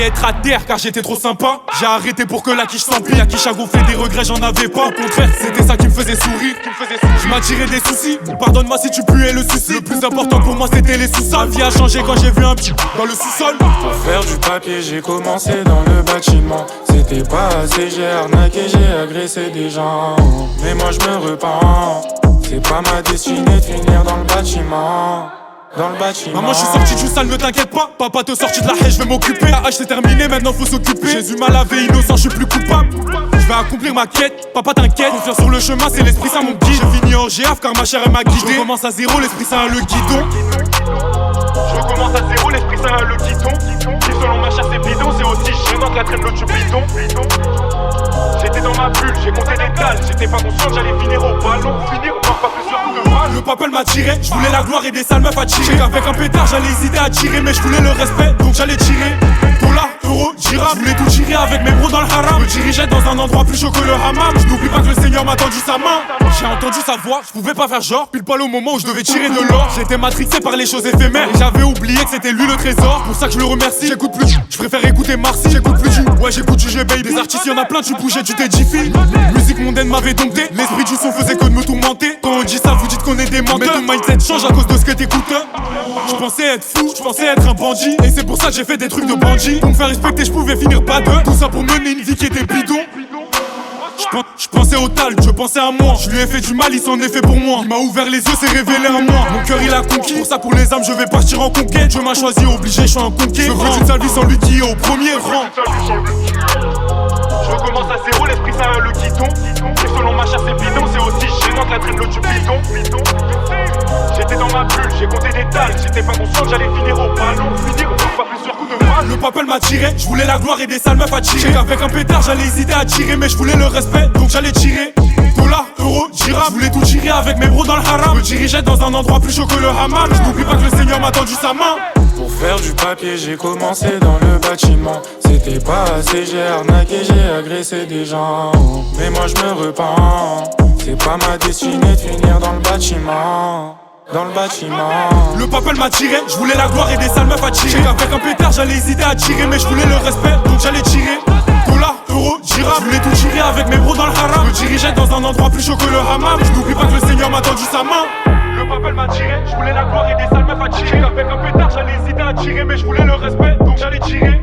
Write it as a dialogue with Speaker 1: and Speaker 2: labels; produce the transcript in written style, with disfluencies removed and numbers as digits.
Speaker 1: failli être à terre car j'étais trop sympa. J'ai arrêté pour que la quiche s'empile. La quiche a gonflé des regrets, j'en avais pas. Au contraire, c'était ça qui me faisait sourire. Je m'attirais des soucis. Pardonne-moi si tu puais le souci. Le plus important pour moi c'était les sous-sols. Ma vie a changé quand j'ai vu un petit dans le sous-sol.
Speaker 2: Pour faire du papier, j'ai commencé dans le bâtiment. C'était pas assez, j'ai arnaqué, j'ai agressé des gens. Mais moi je me repens. C'est pas ma destinée de finir dans le bâtiment. Dans le bâtiment.
Speaker 1: Maman, je suis sorti du sale, ne t'inquiète pas. Papa te sorti de la haie, je vais m'occuper. La hache c'est terminé, maintenant faut s'occuper. Jésus m'a lavé, innocent, je suis plus coupable. Je vais accomplir ma quête, papa t'inquiète. Confiance sur le chemin, c'est l'esprit saint mon guide. J'ai fini en GF car ma chère elle m'a guidé. Je recommence à zéro, l'esprit saint a le guidon. Je recommence à zéro, l'esprit saint a le guidon. Qui selon ma chasse c'est bidon, c'est aussi gênant que la traîne l'autre bidon. J'étais dans ma bulle, j'ai compté des dalles. J'étais pas conscient que j'allais finir au ballon. Finir, voire pas plus sûr que mal. Le papel m'a tiré, je voulais la gloire et des sales meufs à tirer. Avec un pétard, j'allais hésiter à tirer, mais je voulais le respect, donc j'allais tirer. Dollar, euro, dirham, je voulais tout tirer avec mes bros dans le haram. Me dirigeais dans un endroit plus chaud que le hammam. Je n'oublie pas que le Seigneur m'a tendu sa main. J'ai entendu sa voix, je pouvais pas faire genre. Pile poil au moment où je devais tirer de l'or. J'étais matrixé par les choses éphémères et j'avais oublié que c'était lui le trésor. Pour ça que je le remercie. J'écoute plus, je préfère écouter Marcy. J'écoute plus du, ouais j'écoute du G-Baby. Des artistes y'en a plein, tu bougeais, tu t'es diffé. Musique mondaine m'avait dompté. L'esprit du son faisait que de me tourmenter. Quand on dit ça, vous dites qu'on est des menteurs. Mais ton mindset change à cause de ce que t'écoutes. Je pensais être fou, je pensais être un bandit. Et c'est pour ça que j'ai fait des trucs de bandit. Pour me faire respecter, je pouvais finir pas deux. Tout ça pour mener une vie qui était bidon. Je pensais au tal, je pensais à moi. Je lui ai fait du mal, il s'en est fait pour moi. Il m'a ouvert les yeux, s'est révélé à moi. Mon cœur il a conquis, pour ça pour les âmes je vais partir en conquête. Dieu m'a choisi, obligé, je suis un conquérant. Je veux une sale vie sans lui qui est au premier rang. Je recommence à zéro, l'esprit ça a le guidon. Et selon ma chasse c'est bidon, c'est aussi gênant que la traîne l'eau du bidon. J'étais dans ma bulle, j'ai compté des dalles. J'étais pas conscient que j'allais finir au ballon. Finir pas plus sûr coup de mal. Le papel m'a tiré, je voulais la gloire et des sales meufs à tirer. Avec un pétard j'allais hésiter à tirer, mais je voulais le respect, donc j'allais tirer. Dollar, euro, dirham, je voulais tout tirer avec mes bros dans le haram. Me dirigeais dans un endroit plus chaud que le hammam. Je n'oublie pas que le Seigneur m'a tendu sa main.
Speaker 2: Pour faire du papier, j'ai commencé dans le bâtiment. C'était pas assez, j'ai arnaqué, j'ai agressé des gens. Mais moi je me repens. C'est pas ma destinée de finir dans le bâtiment. Dans le bâtiment.
Speaker 1: Le papel m'a tiré, je voulais la gloire et des sales meufs à tirer. Avec un pétard, j'allais hésiter à tirer, mais je voulais le respect, donc j'allais tirer. Dollar, euro, dirham, je voulais tout tirer avec mes bros dans le haram. Me dirigeais dans un endroit plus chaud que le hammam. Je n'oublie pas que le Seigneur m'a tendu sa main. Le papel m'a tiré, je voulais la gloire et des sales meufs à tirer. Avec un pétard, j'allais hésiter à tirer, mais je voulais le respect, donc j'allais tirer.